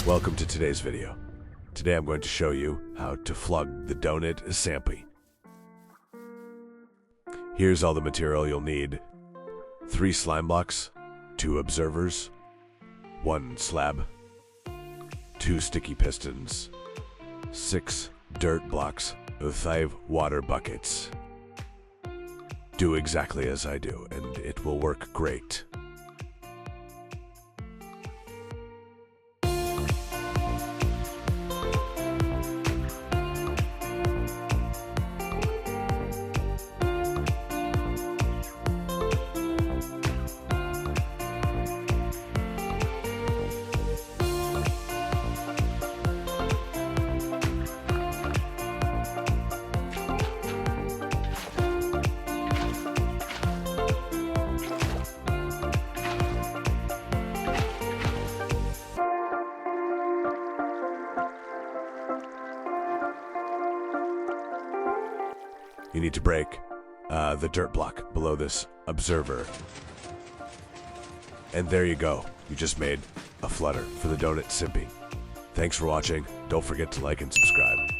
Welcome to today's video. Today I'm going to show you how to flug the donut sampy. Here's all the material you'll need. 3 slime blocks, 2 observers, 1 slab, 2 sticky pistons, 6 dirt blocks, 5 water buckets. Do exactly as I do, and it will work great. You need to break the dirt block below this observer. And there you go. You just made a flutter for the donut simpy. Thanks for watching. Don't forget to like and subscribe.